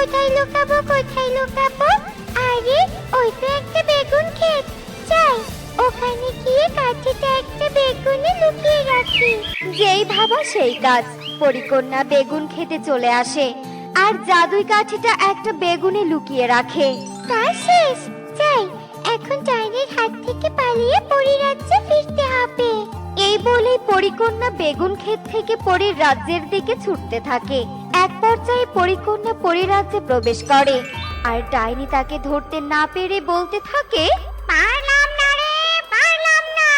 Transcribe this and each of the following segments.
কোথায় লুকাবো কোথায় লুকাবো? আরে ওই তো একটা বেগুন ক্ষেত। যাই ওখানে গিয়ে কাঠিতে একটা বেগুনে লুকিয়ে রাখি। যেই ভাবা সেই কাজ। পরিকন্যা বেগুন খেতে চলে আসে আর জাদুই কাঠিটা একটা বেগুনে লুকিয়ে রাখে। কাজ শেষ। যাই এখন ডাইনির হাত থেকে পালিয়ে পরিরাজ্যে ফিরতে হবে। এই বলেই পরিকন্যা বেগুন ক্ষেত থেকে পরীর রাজ্যের দিকে ছুটতে থাকে। এক পর্যায়ে পরিকন্যা পরিরাজ্যে প্রবেশ করে আর ডাইনি তাকে ধরতে না পেরে বলতে থাকে, পারলাম না রে, পারলাম না।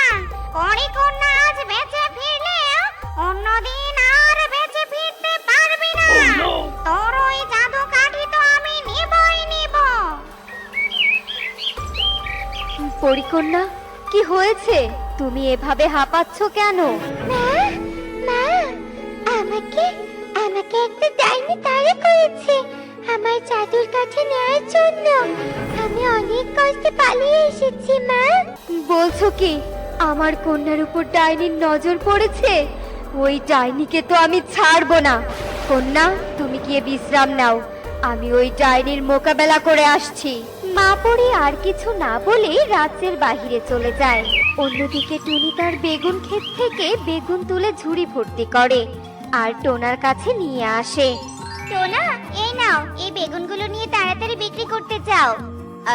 পরিকন্যা আজ বেঁচে ফিরলেও অন্যদিন আর বেঁচে ফিরতে পারবি না। তোর ওই জাদু কাঠি তো আমি নিবই নিব। পরিকন্যা কি হয়েছে? তুমি এভাবে হাঁপাচ্ছ কেন? মা, মা, আমাকে আমাকে একটা ডাইনি তাড়া করেছে আমার জাদুর কাঠি নেওয়ার জন্য। আমি অনেক কষ্টে পালিয়ে এসেছি মা। বলছো কি আমার কন্যার উপর ডাইনির নজর পড়েছে? ওই ডাইনিকে তো আমি ছাড়বো না। কন্যা তুমি গিয়ে বিশ্রাম নাও, আমি ওই ডাইনির মোকাবেলা করে আসছি। মা পরি আর কিছু না বলে রাজ্যের বাহিরে চলে যায়। অন্যদিকে টুনি তার বেগুন ক্ষেত থেকে বেগুন তুলে ঝুড়ি ভর্তি করে আর টোনার কাছে নিয়ে আসে। টোনা, এই নাও, এই বেগুনগুলো নিয়ে তাড়াতাড়ি বিক্রি করতে যাও।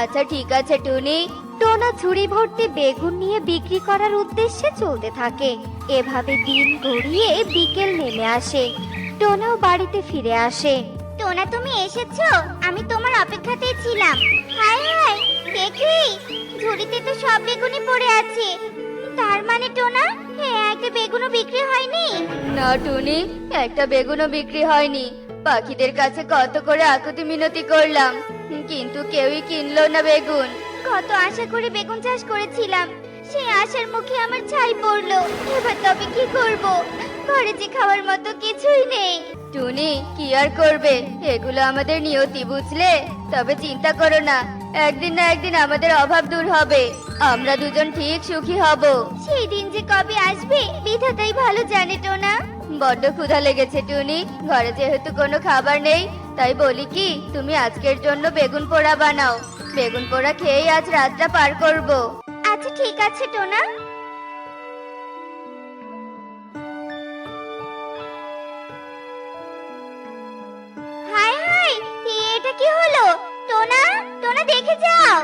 আচ্ছা ঠিক আছে টুনি। টোনা ঝুড়ি ভর্তি বেগুন নিয়ে বিক্রি করার উদ্দেশ্যে চলতে থাকে। এভাবে দিন গড়িয়ে বিকেল নেমে আসে। টোনাও বাড়িতে ফিরে আসে। টোনা, তুমি এসেছো? আমি তোমার অপেক্ষাতেই ছিলাম। হায় হায়, দেখি ঝুড়িতে তো সব বেগুনই পড়ে আছে। তার মানে টোনা, একটা বেগুনও বিক্রি হয়নি? না টুনি, একটা বেগুনও বিক্রি হয়নি। পাখিদের কাছে কত করে আকুতি মিনতি করলাম, কিন্তু কেউই কিনলো না বেগুন। কত আশা করে বেগুন চাষ করেছিলাম, সেই আশার মুখে আমার ছাই পড়লো। এবার তবে কি করব? ঘরে যে খাওয়ার মতো কিছুই নেই। টুনি কি আর করবে, এগুলো আমাদের নিয়তি বুঝলে। তবে চিন্তা করো না, একদিন না একদিন আমাদের অভাব দূর হবে। আমরা দুজন ঠিক সুখী হব। সেই দিন যে কবে আসবে বিধাতাই ভালো জানে টোনা। বড্ড ক্ষুধা লেগেছে টুনি, ঘরে যেহেতু কোনো খাবার নেই, তাই বলি কি তুমি আজকের জন্য বেগুন পোড়া বানাও। বেগুন পোড়া খেয়েই আজ রাতটা পার করব। আচ্ছা ঠিক আছে টোনা। হায় হায়, এটা কি হলো? টোনা, টোনা দেখে যাও।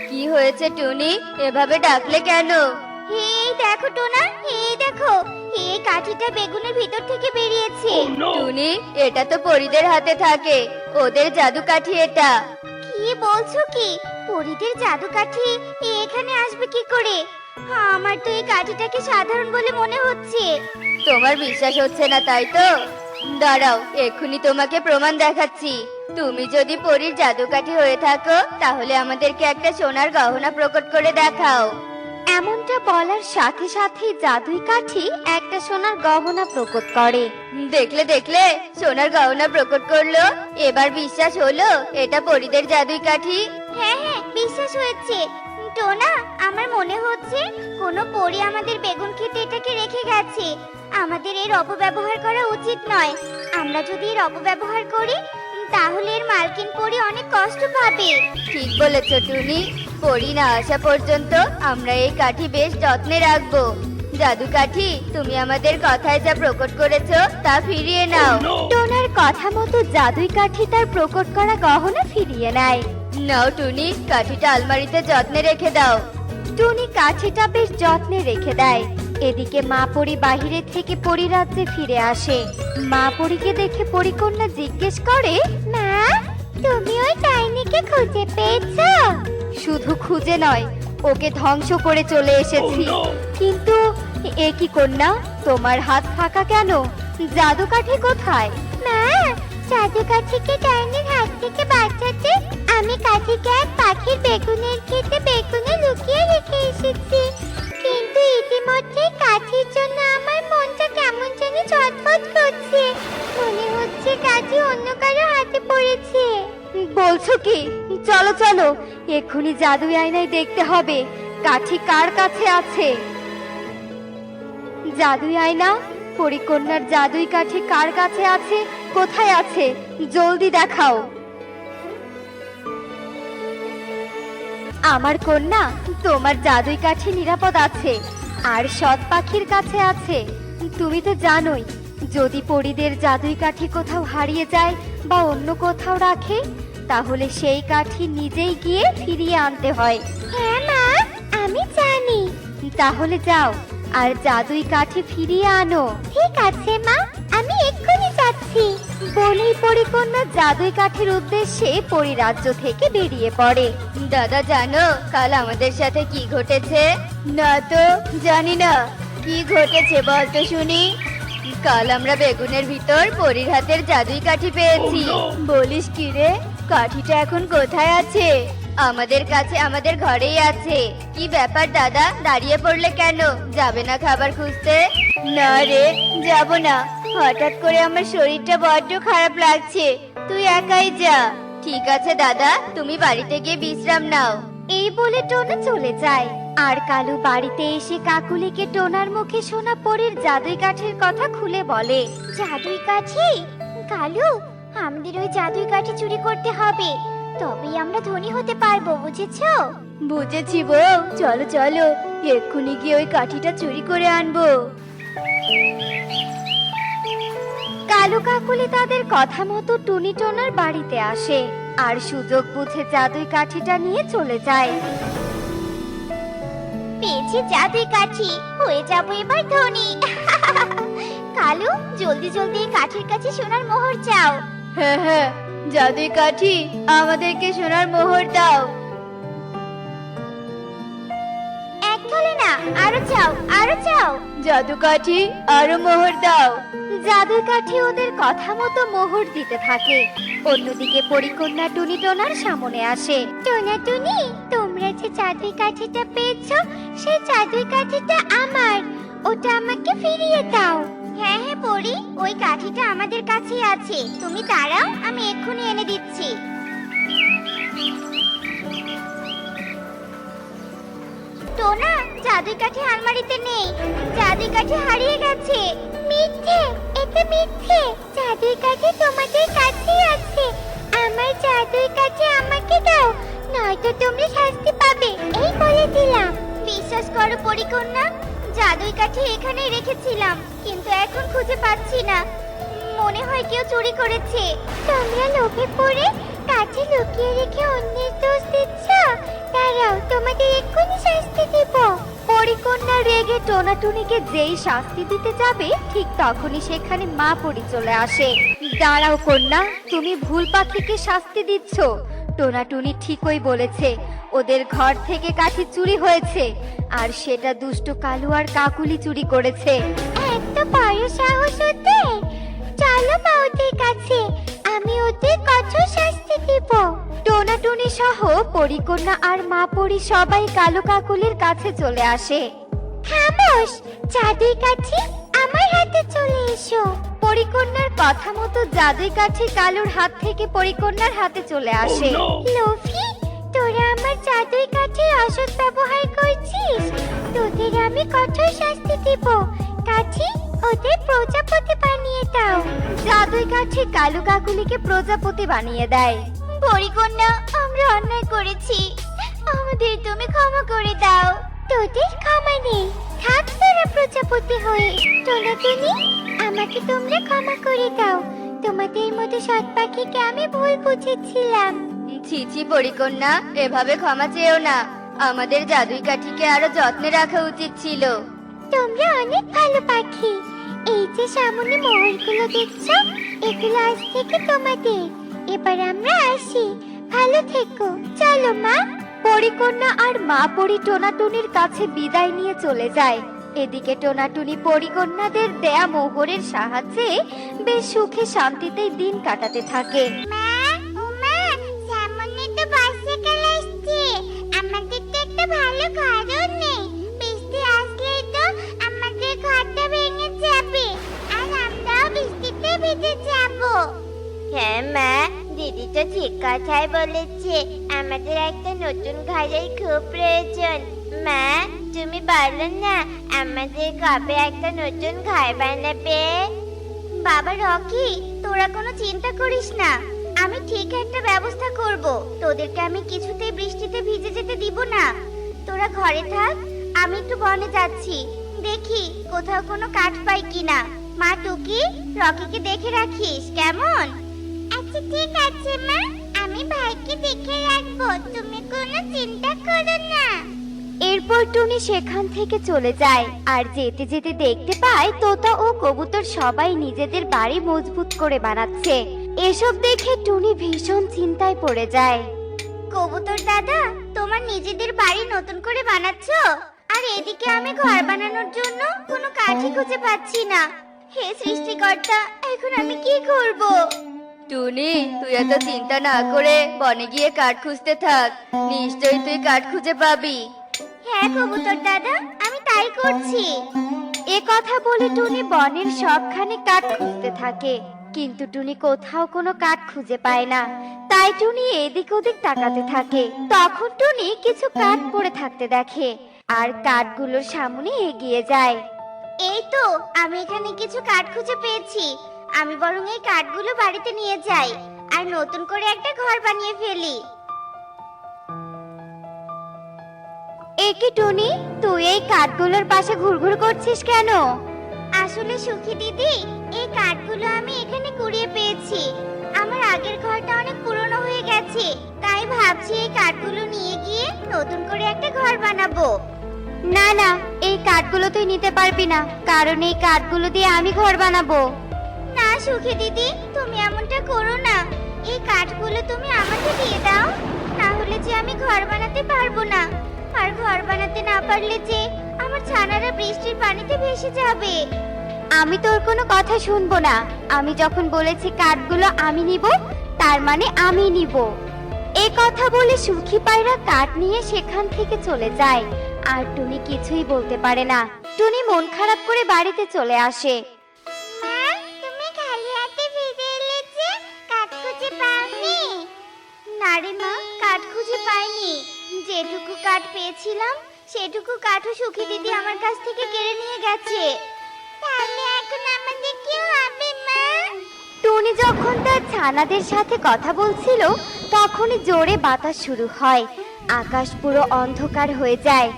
কি হয়েছে টুনি, এভাবে ডাকলে কেন? এই দেখো টোনা, এই দেখো, এই কাঠিটা বেগুনের ভিতর থেকে বেরিয়েছে। টুনি এটা তো পরীদের হাতে থাকে, ওদের জাদু কাঠি এটা। কি বলছো কি? পরীদের জাদু কাঠি এখানে আসবে কি করে? আমার তো এই কাঠিটাকে সাধারণ বলে মনে হচ্ছে। তোমার বিশ্বাস হচ্ছে না তাই তো? দাঁড়াও, এক্ষুনি তোমাকে প্রমাণ দেখাচ্ছি। তুমি যদি পরীর জাদুকাঠি হয়ে থাকো তাহলে আমাদেরকে একটা সোনার গহনা প্রকট করে দেখাও। এমনটা বলার সাথে সাথেই জাদুই কাঠি একটা সোনার গহনা প্রকট করে। দেখলে দেখলে, সোনার গহনা প্রকট করলো। এবার বিশ্বাস হলো এটা পরীদের জাদুই কাঠি? হ্যাঁ হ্যাঁ, বিশ্বাস হয়েছে। টোনা, আমার মনে হচ্ছে কোনো পরী আমাদের বেগুন খেতে এটাকে রেখে গেছে। আমাদের এর অপব্যবহার করা উচিত নয়। আমরা যদি এর অপব্যবহার করি তাহলে এর মালকিন পরী অনেক কষ্ট পাবে। ঠিক বলেছ টুনি, পরী না আসা পর্যন্ত আমরা এই কাঠি বেশ যত্নে রাখবো। জাদু কাঠি, তুমি আমাদের কথায় যা প্রকট করেছো তা ফিরিয়ে নাও। টোনার কথা মতো জাদুই কাঠি তার প্রকট করা গহনা ফিরিয়ে নেয়। নাও টুনি, কাঠিটা আলমারিতে যত্নে রেখে দাও। টুনি কাঠিটা বেশ যত্নে রেখে দেয়। এদিকে মা পরী বাহিরে থেকে পরিরাজ্যে ফিরে আসে। মা পরীকে দেখে পরিকন্যা জিজ্ঞেস করে, মা, তুমি ওই ডাইনিকে খুঁজে পেয়েছো? শুধু খুঁজে নয়, ওকে ধ্বংস করে চলে এসেছি। কিন্তু এ কি কন্যা, তোমার হাত ফাঁকা কেন? জাদু কাঠি কোথায়? মা, জাদু কাঠিকে ডাইনির হাত থেকে বাঁচাতে আমি কাঠিকে এক পাখির বেগুনের খেতে বেগুনে লুকিয়ে রেখে এসেছি। কিন্তু ইতিমধ্যে কাঠির জন্য আমার মনটা কেমন জানি ছটফট করছে। মনে হচ্ছে কাঠি অন্য কারো হাতে পড়েছে। বলছো কি? চলো চলো, এক্ষুনি জাদুই আয়নায় দেখতে হবে কাঠি কার কাছে আছে। জাদুই আয়না, পরিকন্যার জাদুই কাঠি কার কাছে আছে, কোথায় আছে, জলদি দেখাও। আমার কন্যা, তোমার জাদুই কাঠি নিরাপদ আছে, আর সৎ পাখির কাছে আছে। তুমি তো জানোই, যদি পরীদের জাদুই কাঠি কোথাও হারিয়ে যায় বা অন্য কোথাও রাখে, তাহলে সেই কাঠি নিজেই গিয়ে ফিরিয়ে আনতে হয়। হ্যাঁ মা, আমি জানি। তাহলে যাও আর জাদুই কাঠি ফিরিয়ে আনো। ঠিক আছে মা, আমি এক্ষুনি যাচ্ছি। বলেই পরিকন্যা জাদুই কাঠির উদ্দেশ্যে পরিরাজ্য থেকে বেরিয়ে পড়ে। দাদা জানো কাল আমাদের সাথে কি ঘটেছে? না তো জানি না, কি ঘটেছে বলতো শুনি। কাল আমরা বেগুনের ভিতর পরীর হাতের জাদুই কাঠি পেয়েছি। বলিস কি রে? কাঠিটা এখন কোথায় আছে? আমাদের কাছে, আমাদের ঘরেই আছে। কি ব্যাপার দাদা, দাঁড়িয়ে পড়লে কেন? যাবে না খাবার খুঁজতে? না রে, যাব না। হঠাৎ করে আমার শরীরটা বড্ড খারাপ লাগছে, তুই একাই যা। ঠিক আছে দাদা, তুমি বাড়িতে গিয়ে বিশ্রাম নাও। এই বলে টোনা চলে যায়। আর কালু বাড়িতে এসে কাকুলিকে টোনার মুখে শোনা পরীর জাদুই কাঠির কথা খুলে বলে। জাদুই কাঠি? কালু, আমাদের ওই জাদুই কাঠি চুরি করতে হবে, তবেই আমরা ধনী হতে পারবো, বুঝেছো? বুঝেছি বউ, চলো চলো, এক্ষুনি গিয়ে ওই কাঠিটা চুরি করে আনবো। কালু কাকুলি তাদের কথা মতো টুনি টোনার বাড়িতে আসে আর সুযোগ বুঝে জাদুই কাঠিটা নিয়ে চলে যায়। পেয়েছি জাদুই কাঠি, হয়ে যাবো এবার ধনী। কালু, জলদি জলদি এই কাঠির কাছে সোনার মোহর চাও। হ্যাঁ হ্যাঁ, জাদুই কাঠি, আমাদেরকে সোনার মোহর দাও। এক থলে না, আরো চাও, আরো চাও। জাদু কাঠি, আরো মোহর দাও। জাদুই কাঠি ওদের কথা মতো মোহর দিতে থাকে। অন্যদিকে পরিকন্যা টুনি টোনার সামনে আসে। টোনা টুনি, তোমরা যে জাদুই কাঠিটা পেয়েছো, সেই জাদুই কাঠিটা আমার, ওটা আমাকে ফিরিয়ে দাও। হ্যাঁ হ্যাঁ পরি, ওই কাঠিটা আমাদের কাছেই আছে, তুমি দাঁড়াও, আমি এক্ষুনি এনে দিচ্ছি। টোনা, জাদুই কাঠি আলমারিতে নেই, জাদুই কাঠি হারিয়ে গেছে। মিথ্যে, এটা মিথ্যে, জাদুই কাঠি তোমাদের কাছেই আছে। আমার জাদুই কাঠি আমাকে দাও, নয়তো তোমরা শাস্তি পাবে, এই বলে দিলাম। বিশ্বাস করো পরিকন্যা, জাদুই কাঠি এখানেই রেখেছিলাম, কিন্তু এখন খুঁজে পাচ্ছি না। মনে হয় কেউ চুরি করেছে। তোমরা লোভে পড়ে কাঠি লুকিয়ে রেখে অন্যের দোষ দিচ্ছ। দাঁড়াও, তোমাদের এক্ষুনি শাস্তি দেব। পরিকন্যা রেগে টোনাটুনিকে যেই শাস্তি দিতে যাবে, ঠিক তখনই সেখানে মা পরি চলে আসে। দাঁড়াও কন্যা, তুমি ভুল পাখিকে শাস্তি দিচ্ছ। টোনাটুনি ঠিকই বলেছে, ওদের ঘর থেকে কাঠি চুরি হয়েছে, আর সেটা দুষ্ট কালু আর কাকুলি চুরি করেছে। এত বড় সাহস ওদের! চলো মা ওদের কাছে, আমি ওদের কঠোর শাস্তি দেব। টোনাটুনি সহ পরিকন্যা আর মা পরি সবাই কালু কাকুলির কাছে চলে আসে। খামোশ, জাদুই কাঠি আমার হাতে চলে এসো। পরিকন্যার কথা মতো জাদুই কাঠি কালুর হাত থেকে পরিকন্যার হাতে চলে আসে। লোভী, তোরা আমার জাদুই কাঠির অসৎ ব্যবহার করছিস, তোদের আমি কঠোর শাস্তি দেব। কাঠি, ওদের প্রজাপতি বানিয়ে দাও। জাদুই কাঠি কালু কাকুলিকে প্রজাপতি বানিয়ে দেয়। পরিকন্যা, আমরা অন্যায় করেছি, আমাদের তুমি ক্ষমা করে দাও। তোদের ক্ষমা নেই, থাক তোরা প্রজাপতি হয়ে। টোনাটুনি, আমাকে তোমরা ক্ষমা করে দাও, তোমাদের মতো সৎ পাখিকে আমি ভুল বুঝেছিলাম। ছি ছি পরিকন্যা, এভাবে ক্ষমা চেয়েও না, আমাদের জাদুই কাঠিকে আরো যত্নে রাখা উচিত ছিল। তোমরা অনেক ভালো পাখি। এই যে সামনে মোহরগুলো দেখছো, এগুলো আজ থেকে তোমাদের। এবার আমরা আসি, ভালো থেকো। চলো মা। পরিকন্যা আর মা পরি টোনাটুনির কাছে বিদায় নিয়ে চলে যায়। এদিকে টোনাটুনি পরিকন্যাদের দেয়া মোহরের সাহায্যে বেশ সুখে শান্তিতেই দিন কাটাতে থাকে। মা, ও মা, সামনে তো বর্ষাকাল আসছে, আমাদের তো একটা ভালো ঘরও নেই। বৃষ্টি আসলে তো আমাদের ঘরটা ভেঙে যাবে, আর আমরাও বৃষ্টিতে ভিজে যাব। হ্যাঁ মা, দিদি তো ঠিক কথাই বলেছে, আমাদের একটা নতুন ঘরের খুব প্রয়োজন। মা, তুমি বলো না আমাদের কবে একটা নতুন ঘর বানাবে? বাবা রকি, তোরা কোনো চিন্তা করিস না, আমি ঠিক একটা ব্যবস্থা করব। তোদেরকে আমি কিছুতেই বৃষ্টিতে ভিজে যেতে দিব না। তোরা ঘরে থাক, আমি একটু বনে যাচ্ছি, দেখি কোথাও কোনো কাঠ পাই কিনা। মা টুকি, রকিকে দেখে রাখিস কেমন? আচ্ছা ঠিক আছে মা, আমি ভাইকে দেখে রাখবো, তুমি কোনো চিন্তা করো না। এরপর টুনি সেখান থেকে চলে যায় আর যেতে যেতে দেখতে পায় তোতা ও কবুতর সবাই নিজেদের বাড়ি মজবুত করে বানাচ্ছে। এসব দেখে টুনি ভীষণ চিন্তায় পড়ে যায়। কবুতর দাদা, তোমার নিজেদের বাড়ি নতুন করে বানাচ্ছো, আর এদিকে আমি ঘর বানানোর জন্য কোনো কাঠই খুঁজে পাচ্ছি না। হে সৃষ্টিকর্তা, এখন আমি কি করব? টুনি, তুই এত চিন্তা না করে বনে গিয়ে কাঠ খুঁজতে থাক, নিশ্চয়ই তুই কাঠ খুঁজে পাবি। হ্যাঁ কবুতর দাদা, আমি তাই করছি। এ কথা বলে টুনি বনের সবখানে কাঠ খুঁজতে থাকে, কিন্তু টুনি কোথাও কোনো কাঠ খুঁজে পায় না। তাই টুনি এদিক ওদিক তাকাতে থাকে। তখন টুনি কিছু কাঠ পড়ে থাকতে দেখে আর কাঠগুলোর সামনে এগিয়ে যায়। এই তো, আমি এখানে কিছু কাঠ খুঁজে পেয়েছি। আমি বরং এই কাঠগুলো বাড়িতে নিয়ে যাই আর নতুন করে একটা ঘর বানিয়ে ফেলি। একে টুনি, তুই এই কাঠগুলোর পাশে ঘুরঘুর করছিস কেন? আসলে সুখী দিদি, এই কাঠগুলো আমি এখানে কুড়িয়ে পেয়েছি। আমার আগের ঘরটা অনেক পুরনো হয়ে গেছে, তাই ভাবছি এই কাঠগুলো নিয়ে গিয়ে নতুন করে একটা ঘর বানাবো। না না, এই কাঠগুলো তুই নিতে পারবি না, কারণ এই কাঠগুলো দিয়ে আমি ঘর বানাবো। না সুখী দিদি, তুমি এমনটা করো না। এই কাঠগুলো তুমি আমাকে দিয়ে দাও, না হলে যে আমি ঘর বানাতে পারবো না। আর ঘর বানাতে না পারলে যে আমার ছানারা বৃষ্টির পানিতে ভেসে যাবে। আমি তোর কোনো কথা শুনবো না। আমি যখন বলেছি কাঠগুলো আমি নিব, তার মানে আমি নিব। এই কথা বলে সুখী পায়রা কাঠ নিয়ে সেখান থেকে চলে যায় আর টুনি কিছুই বলতে পারে না। টুনি মন খারাপ করে বাড়িতে চলে আসে। মা, তুমি খালি হাতে ফিরে এলে যে, কাঠ খুঁজে পাওনি? না রে মা, কাঠ খুঁজে পাইনি। যেটুকু কাঠ পেয়েছিলাম সেটুকু কাঠও সুখী দিদি আমার কাছ থেকে কেড়ে নিয়ে গেছে। তাহলে এখন আমাদের কি হবে মা? টুনি যখন তার ছানাদের সাথে কথা বলছিল তখনই জোরে বাতাস শুরু হয়। আকাশ পুরো অন্ধকার হয়ে যায়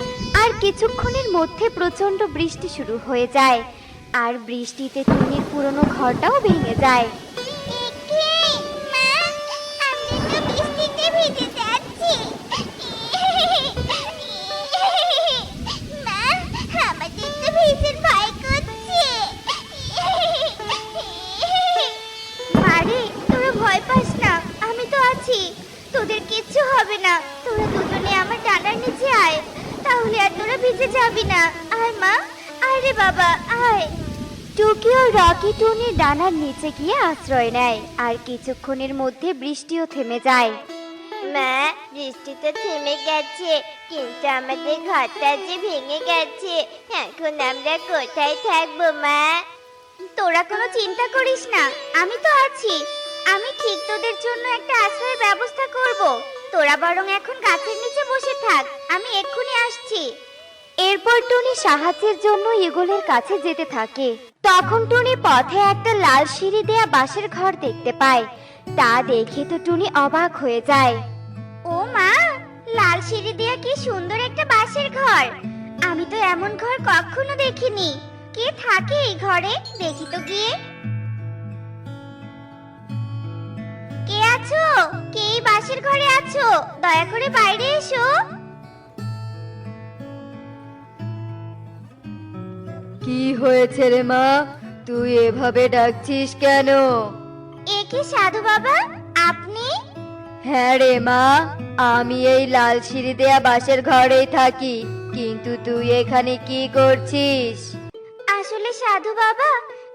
আর কিছুক্ষণের মধ্যে প্রচন্ড বৃষ্টি শুরু হয়ে যায়। আর বৃষ্টিতে টুনির পুরনো ঘরটাও ভেঙে যায়। একে, মা, আমি তো বৃষ্টিতে ভিজে যাচ্ছি। মা, আমাদের তো ভীষণ ভয় করছে। আরে তোরা ভয় পাস না, আমি তো আছি, তোদের কিচ্ছু হবে না। তোরা দুজনে আমার ডানার নিচে আয়, তাহলে আর তোরা ভিজে যাবি না। আয় মা, আয় রে বাবা, আয়। টুকি ও রকি টুনির ডানার নিচে গিয়ে আশ্রয় নেয় আর কিছুক্ষণের মধ্যে বৃষ্টিও থেমে যায়। মা, বৃষ্টিটা থেমে গেছে, কিন্তু আমাদের ঘরটা যে ভেঙে গেছে। এখন আমরা কোথায় থাকবো মা? তোরা কোনো চিন্তা করিস না, আমি তো আছি। আমি ঠিক তোদের জন্য একটা আশ্রয়ের ব্যবস্থা করব। তোরা বরং এখন গাছের নিচে বসে থাক, আমি এক্ষুনি আসছি। এরপর টুনি সাহায্যের জন্য ঈগলের কাছে যেতে থাকে। তখন টুনি পথে একটা লাল সিঁড়ি দেয়া বাঁশের ঘর দেখতে পায়। তা দেখে তো টুনি অবাক হয়ে যায়। ও মা, লাল সিঁড়ি দেয়া কি সুন্দর একটা বাঁশের ঘর! আমি তো এমন ঘর কখনো দেখিনি। কে থাকে এই ঘরে, দেখি তো গিয়ে। কে আছো? কে এই বাঁশের ঘরে আছো? দয়া করে বাইরে এসো। কি হয়েছে রে মা, তুই এভাবে ডাকছিস কেন? এ কি সাধু বাবা, আপনি? হ্যাঁ রে মা, আমি এই লাল সিঁড়ি দেয়া বাঁশের ঘরেই থাকি, কিন্তু তুই এখানে কি করছিস? আসলে সাধু বাবা,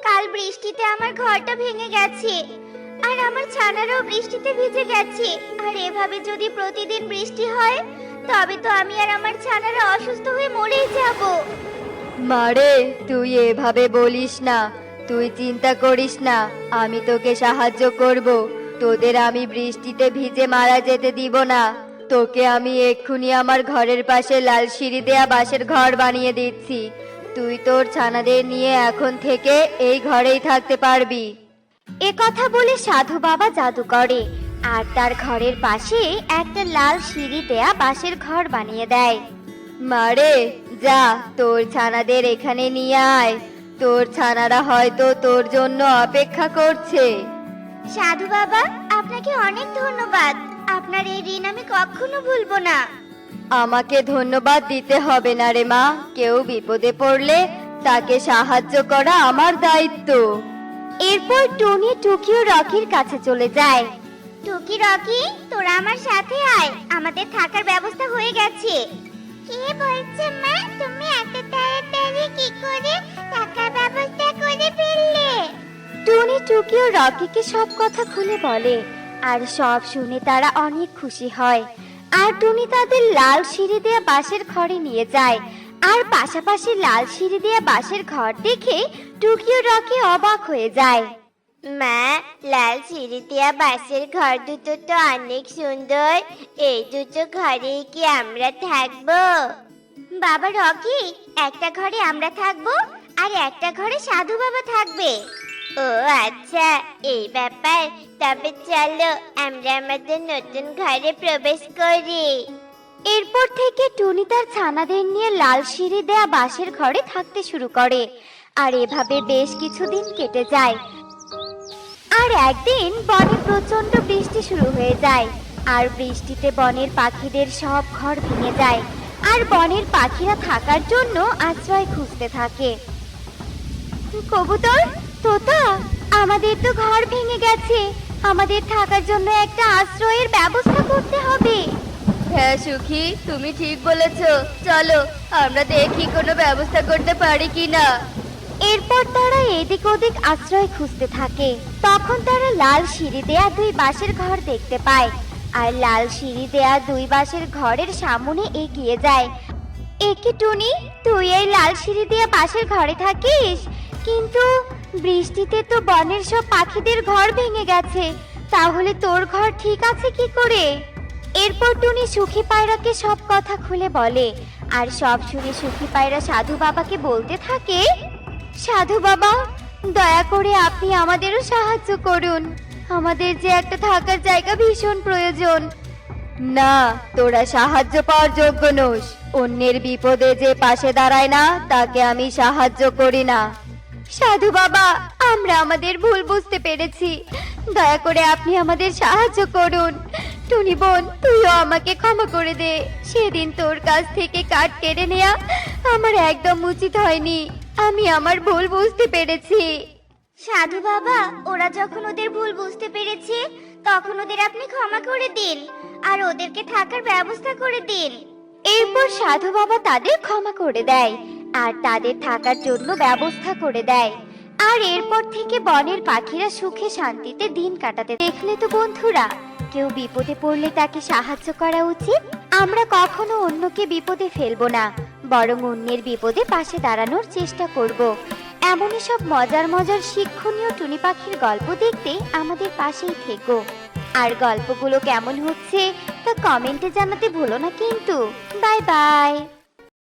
কাল বৃষ্টিতে আমার ঘরটা ভেঙে গেছে আর আমার ছানারাও বৃষ্টিতে ভিজে গেছে। আর এভাবে যদি প্রতিদিন বৃষ্টি হয় তবে তো আমি আর আমার ছানারা অসুস্থ হয়ে মরেই যাব। মারে, তুই এভাবে বলিস না, তুই চিন্তা করিস না, আমি তোকে সাহায্য করব। তোদের আমি বৃষ্টিতে ভিজে মারা যেতে দিব না। তোকে আমি এক্ষুনি আমার ঘরের পাশে লাল সিঁড়ি দেয়া বাঁশের ঘর বানিয়ে দিচ্ছি। তুই তোর ছানাদের নিয়ে এখন থেকে এই ঘরেই থাকতে পারবি। এ কথা বলে সাধু বাবা জাদু করে আর তার ঘরের পাশে একটা লাল সিঁড়ি দেয়া বাঁশের ঘর বানিয়ে দেয়। মারে, যা তোর ছানাদের এখানে নিয়ে আয়। তোর ছানারা হয়তো তোর জন্য অপেক্ষা করছে। সাধু বাবা, আপনাকে অনেক ধন্যবাদ। আপনার এই ঋণ আমি কখনো ভুলবো না। আমাকে ধন্যবাদ দিতে হবে না রে মা। কেউ বিপদে পড়লে তাকে সাহায্য করা আমার দায়িত্ব। এরপর টুনি টুকি ও রকির কাছে চলে যায়। টুকি, রকি, তোরা আমার সাথে আয়, আমাদের থাকার ব্যবস্থা হয়ে গেছে। কি বলছো মা? তুমি এত তাড়াতাড়ি কি করে টাকার ব্যবস্থা করে ফেললে? টুনি টুকি ও রকিকে সব কথা খুলে বলে আর সব শুনে তারা অনেক খুশি হয়। আর টুনি তাদের লাল সিঁড়ি দেয়া বাঁশের ঘরে নিয়ে যায়। আর পাশাপাশি লাল সিঁড়ি দেয়া বাঁশের ঘর দেখে টুকি ও রকি অবাক হয়ে যায়। মা, লাল সিঁড়ি দেয়া বাঁশের ঘর দুটো তো অনেক সুন্দর। এই দুটো ঘরে কি আমরা থাকবো? বাবা রকি, একটা ঘরে আমরা থাকবো আর একটা ঘরে সাধু বাবা থাকবে। ও আচ্ছা, এই ব্যাপার। তবে চলো আমরা আমাদের নতুন ঘরে প্রবেশ করি। এরপর থেকে টুনি তার ছানাদের নিয়ে লাল সিঁড়ি দেয়া বাঁশের ঘরে থাকতে শুরু করে। আর এভাবে বেশ কিছুদিন কেটে যায়। আর একদিন বনে প্রচন্ড বৃষ্টি শুরু হয়ে যায়। আর বৃষ্টিতে বনের পাখিদের সব ঘর ভেঙে যায়। আর বনের পাখিরা থাকার জন্য আশ্রয় খুঁজতে থাকে। কবুতর, তোতা, আমাদের তো ঘর ভেঙে গেছে। আমাদের থাকার জন্য একটা আশ্রয়ের ব্যবস্থা করতে হবে। হ্যাঁ সুখী, তুমি ঠিক বলেছ। চলো আমরা দেখি কোনো ব্যবস্থা করতে পারি কিনা। এরপর তারা এদিক ওদিক আশ্রয় খুঁজতে থাকে। তখন তারা লাল সিঁড়ি দেয়া দুই বাঁশের ঘর দেখতে পায়। আর লাল সিঁড়ি দেয়া দুই বাঁশের ঘরের সামনে এগিয়ে যায়। একি টুনি, তুই এই লাল সিঁড়ি দেয়া বাঁশের ঘরে থাকিস? কিন্তু বৃষ্টিতে তো বনের সব পাখিদের ঘর ভেঙে গেছে। তাহলে তোর ঘর ঠিক আছে কি করে? এরপর টুনি সুখী পায়রাকে সব কথা খুলে বলে। আর সব শুনে সুখী পায়রা সাধু বাবাকে বলতে থাকে, সাধু বাবা, দয়া করে আপনি আমাদেরও সাহায্য করুন। আমাদের যে একটা থাকার জায়গা ভীষণ প্রয়োজন। না, তোরা সাহায্য পাওয়ার যোগ্য নোস। অন্যের বিপদে যে পাশে দাঁড়ায় না তাকে আমি সাহায্য করি না। সাধু বাবা, আমরা আমাদের ভুল বুঝতে পেরেছি। দয়া করে আপনি আমাদের সাহায্য করুন। টুনি বোন, তুইও আমাকে ক্ষমা করে দে। সেদিন তোর কাছ থেকে কাঠ কেড়ে নেয়া আমার একদম উচিত হয়নি। আমি আমার ভুল বুঝতে পেরেছি। সাধু বাবা, ওরা যখন ওদের ভুল বুঝতে পেরেছে তখন ওদের আপনি ক্ষমা করে দিন আর ওদেরকে থাকার ব্যবস্থা করে দিন। এরপর সাধু বাবা তাদের ক্ষমা করে দেয় আর তাদের থাকার জন্য ব্যবস্থা করে দেয়। আর এরপর থেকে বনের পাখিরা সুখে শান্তিতে দিন কাটাতে। দেখলে তো বন্ধুরা, কেউ বিপদে পড়লে তাকে সাহায্য করা উচিত। আমরা কখনো অন্যকে বিপদে ফেলবো না, বরং অন্যের বিপদে পাশে দাঁড়ানোর চেষ্টা করব। এমনই সব মজার মজার শিক্ষণীয় টুনি পাখির গল্প দেখতে আমাদের পাশেই থেকো। আর গল্পগুলো কেমন হচ্ছে তা কমেন্টে জানাতে ভুলো না কিন্তু। Bye bye.